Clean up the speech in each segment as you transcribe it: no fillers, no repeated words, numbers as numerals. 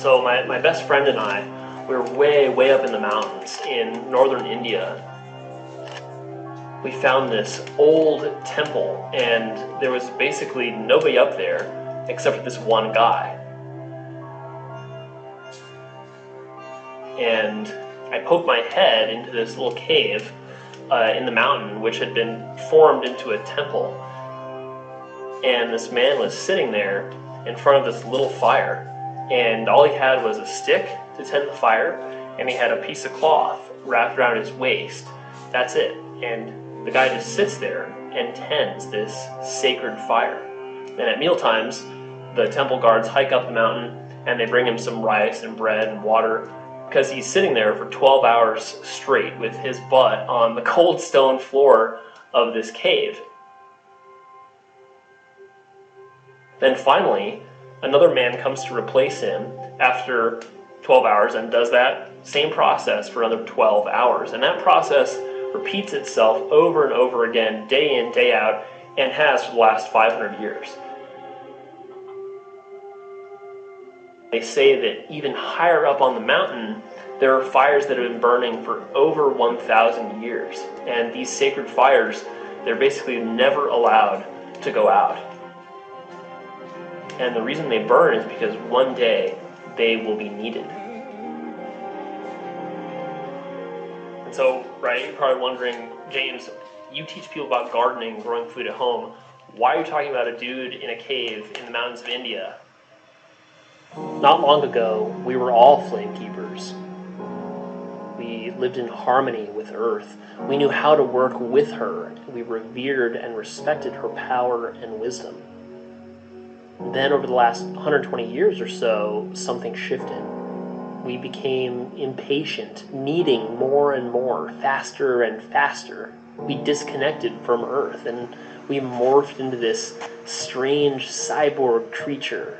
So my best friend and I, we were way up in the mountains in northern India. We found this old temple, and there was basically nobody up there except for this one guy. And I poked my head into this little cave in the mountain, which had been formed into a temple. And this man was sitting there in front of this little fire, and all he had was a stick to tend the fire, and he had a piece of cloth wrapped around his waist. That's it. And the guy just sits there and tends this sacred fire. And at mealtimes, the temple guards hike up the mountain and they bring him some rice and bread and water, because he's sitting there for 12 hours straight with his butt on the cold stone floor of this cave. Then finally, another man comes to replace him after 12 hours and does that same process for another 12 hours. And that process repeats itself over and over again, day in, day out, and has for the last 500 years. They say that even higher up on the mountain, there are fires that have been burning for over 1,000 years. And these sacred fires, they're basically never allowed to go out. And the reason they burn is because one day they will be needed. And so, right, you're probably wondering, James, you teach people about gardening, growing food at home. Why are you talking about a dude in a cave in the mountains of India? Not long ago, we were all flame keepers. We lived in harmony with Earth. We knew how to work with her. We revered and respected her power and wisdom. Then over the last 120 years or so, something shifted. We became impatient, needing more and more, faster and faster. We disconnected from Earth, and we morphed into this strange cyborg creature.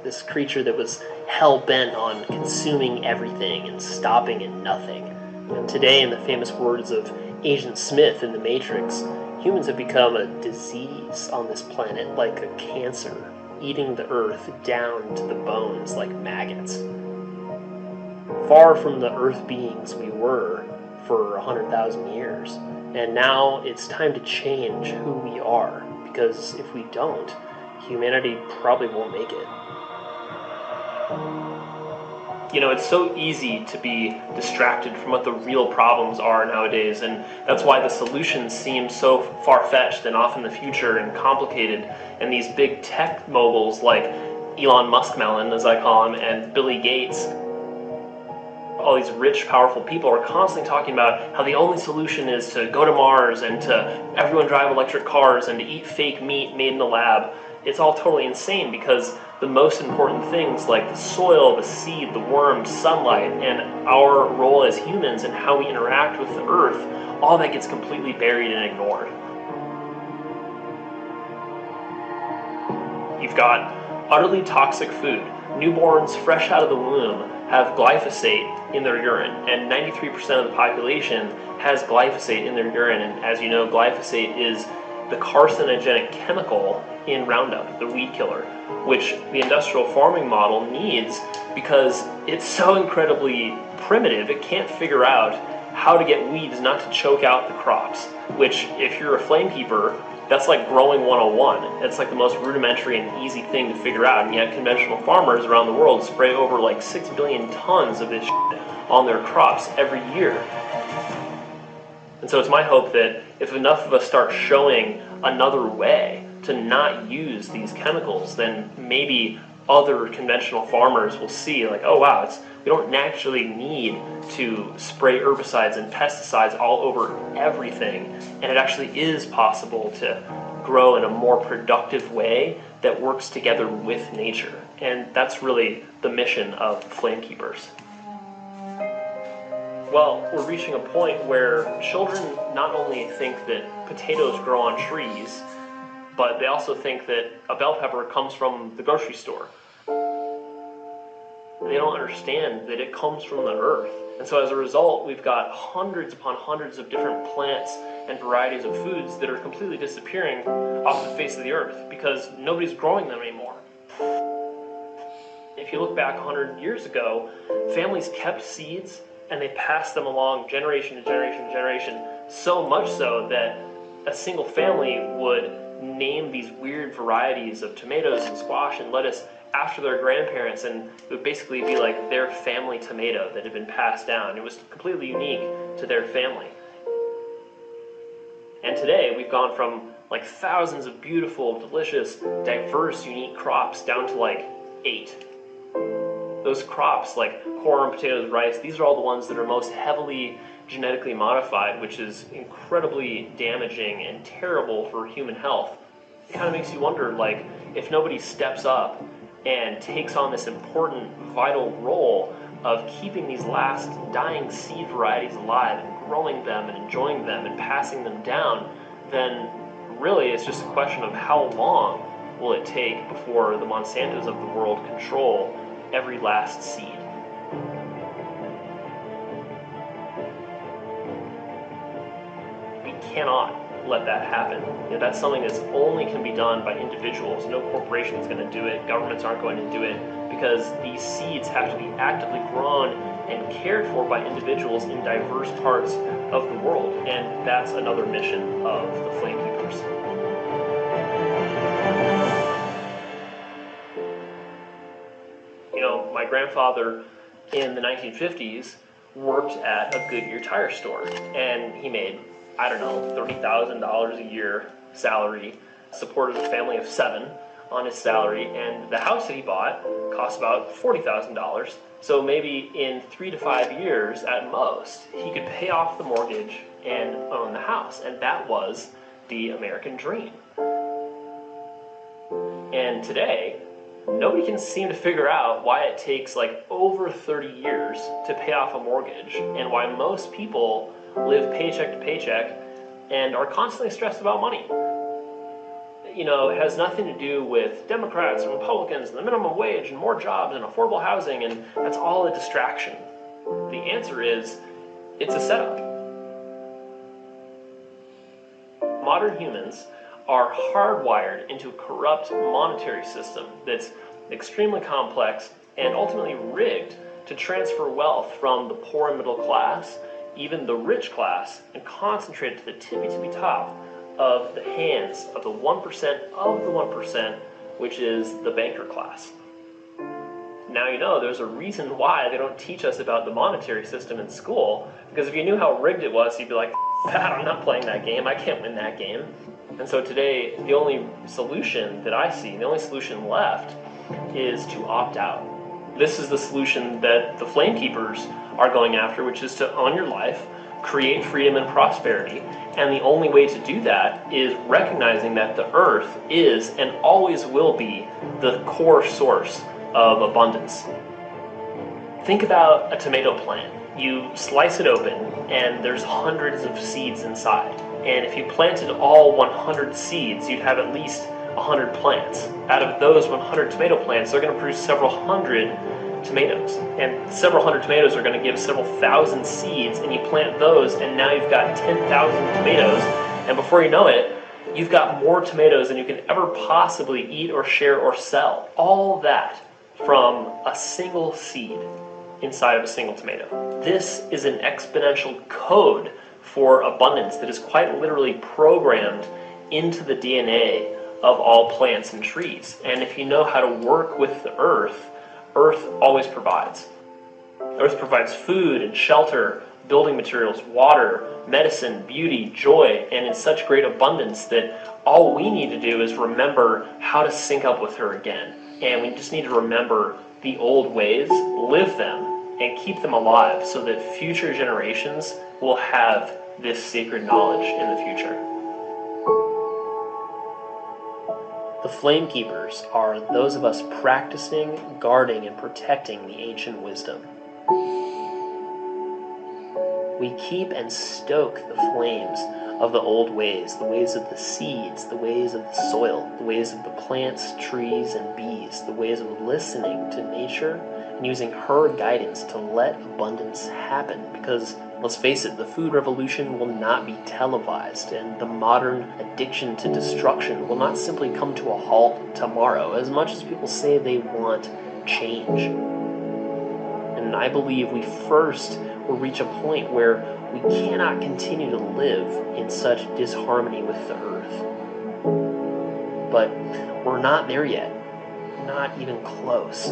This creature that was hell-bent on consuming everything and stopping at nothing. And today, in the famous words of Agent Smith in The Matrix, humans have become a disease on this planet, like a cancer, eating the earth down to the bones like maggots. Far from the earth beings we were for 100,000 years. And now it's time to change who we are, because if we don't, humanity probably won't make it. You know, it's so easy to be distracted from what the real problems are nowadays, and that's why the solutions seem so far-fetched and off in the future and complicated, and these big tech moguls like Elon Musk melon, as I call him, and Billy Gates, all these rich, powerful people are constantly talking about how the only solution is to go to Mars and to everyone drive electric cars and to eat fake meat made in the lab. It's all totally insane, because the most important things like the soil, the seed, the worms, sunlight, and our role as humans and how we interact with the earth, all that gets completely buried and ignored. You've got utterly toxic food. Newborns fresh out of the womb have glyphosate in their urine, and 93% of the population has glyphosate in their urine. And as you know, glyphosate is the carcinogenic chemical in Roundup, the weed killer, which the industrial farming model needs because it's so incredibly primitive. It can't figure out how to get weeds not to choke out the crops, which if you're a flame keeper, that's like growing 101. It's like the most rudimentary and easy thing to figure out, and yet conventional farmers around the world spray over like 6 billion tons of this shit on their crops every year. And so it's my hope that if enough of us start showing another way to not use these chemicals, then maybe other conventional farmers will see like, oh wow, we don't naturally need to spray herbicides and pesticides all over everything, and it actually is possible to grow in a more productive way that works together with nature. And that's really the mission of Flame Keepers. Well, we're reaching a point where children not only think that potatoes grow on trees, but they also think that a bell pepper comes from the grocery store. They don't understand that it comes from the earth. And so as a result, we've got hundreds upon hundreds of different plants and varieties of foods that are completely disappearing off the face of the earth because nobody's growing them anymore. If you look back 100 years ago, families kept seeds and they passed them along generation to generation to generation, so much so that a single family would name these weird varieties of tomatoes and squash and lettuce after their grandparents, and it would basically be like their family tomato that had been passed down. It was completely unique to their family. And today we've gone from like thousands of beautiful, delicious, diverse, unique crops down to like 8. Those crops like corn, potatoes, rice, these are all the ones that are most heavily genetically modified, which is incredibly damaging and terrible for human health. It kind of makes you wonder, like, if nobody steps up and takes on this important, vital role of keeping these last dying seed varieties alive and growing them and enjoying them and passing them down, then really it's just a question of how long will it take before the Monsantos of the world control every last seed. We cannot let that happen. That's something that's only can be done by individuals. No corporation is going to do it. Governments aren't going to do it, because these seeds have to be actively grown and cared for by individuals in diverse parts of the world. And that's another mission of the Flame Keepers. My grandfather in the 1950s worked at a Goodyear tire store, and he made, I don't know, $30,000 a year salary, supported a family of 7 on his salary, and the house that he bought cost about $40,000. So maybe in 3 to 5 years at most, he could pay off the mortgage and own the house, and that was the American dream. And today, nobody can seem to figure out why it takes like over 30 years to pay off a mortgage, and why most people live paycheck to paycheck and are constantly stressed about money. It has nothing to do with Democrats and Republicans and the minimum wage and more jobs and affordable housing, and that's all a distraction. The answer is, it's a setup. Modern humans are hardwired into a corrupt monetary system that's extremely complex and ultimately rigged to transfer wealth from the poor and middle class, even the rich class, and concentrate it to the tippy top of the hands of the 1% of the 1%, which is the banker class. Now there's a reason why they don't teach us about the monetary system in school, because if you knew how rigged it was, you'd be like, Pat, I'm not playing that game, I can't win that game. And so today, the only solution that I see, the only solution left, is to opt out. This is the solution that the Flame Keepers are going after, which is to own your life, create freedom and prosperity, and the only way to do that is recognizing that the earth is and always will be the core source of abundance. Think about a tomato plant. You slice it open and there's hundreds of seeds inside. And if you planted all 100 seeds, you'd have at least 100 plants. Out of those 100 tomato plants, they're going to produce several hundred tomatoes. And several hundred tomatoes are going to give several thousand seeds, and you plant those, and now you've got 10,000 tomatoes. And before you know it, you've got more tomatoes than you can ever possibly eat or share or sell. All that from a single seed inside of a single tomato. This is an exponential code for abundance that is quite literally programmed into the DNA of all plants and trees. And if you know how to work with the earth, earth always provides. Earth provides food and shelter, building materials, water, medicine, beauty, joy, and in such great abundance that all we need to do is remember how to sync up with her again. And we just need to remember the old ways, live them, and keep them alive so that future generations will have this sacred knowledge in the future. The Flame Keepers are those of us practicing, guarding, and protecting the ancient wisdom. We keep and stoke the flames of the old ways, the ways of the seeds, the ways of the soil, the ways of the plants, trees, and bees, the ways of listening to nature and using her guidance to let abundance happen. Because, let's face it, the food revolution will not be televised, and the modern addiction to destruction will not simply come to a halt tomorrow. As much as people say they want change. And I believe we first will reach a point where we cannot continue to live in such disharmony with the earth. But we're not there yet, not even close.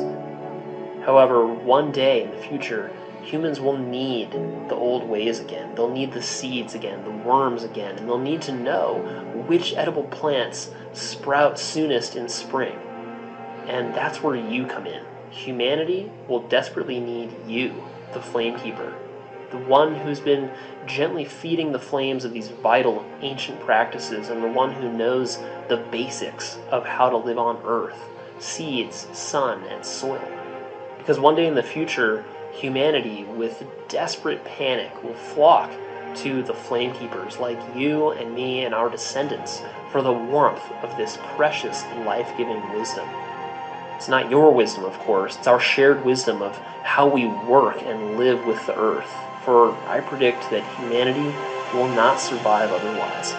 However, one day in the future, humans will need the old ways again. They'll need the seeds again, the worms again, and they'll need to know which edible plants sprout soonest in spring. And that's where you come in. Humanity will desperately need you, the flame keeper, the one who's been gently feeding the flames of these vital ancient practices, and the one who knows the basics of how to live on earth, seeds, sun, and soil. Because one day in the future, humanity, with desperate panic, will flock to the flame keepers like you and me and our descendants for the warmth of this precious life-giving wisdom. It's not your wisdom, of course. It's our shared wisdom of how we work and live with the earth. For I predict that humanity will not survive otherwise.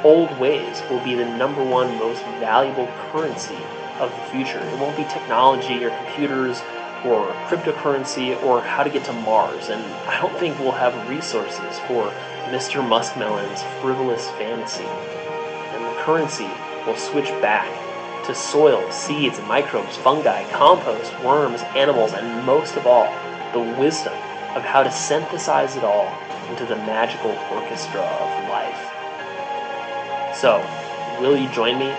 Old ways will be the number one most valuable currency of the future. It won't be technology or computers or cryptocurrency or how to get to Mars. And I don't think we'll have resources for Mr. Muskmelon's frivolous fantasy. And the currency will switch back to soil, seeds, microbes, fungi, compost, worms, animals, and most of all, the wisdom of how to synthesize it all into the magical orchestra of life. So, will you join me?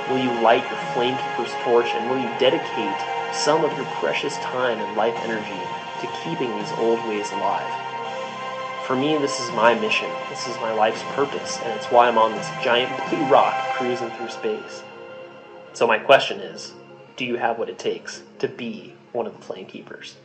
Will you light your flamekeeper's torch, and will you dedicate some of your precious time and life energy to keeping these old ways alive? For me, this is my mission. This is my life's purpose, and it's why I'm on this giant blue rock cruising through space. So my question is, do you have what it takes to be one of the flame keepers?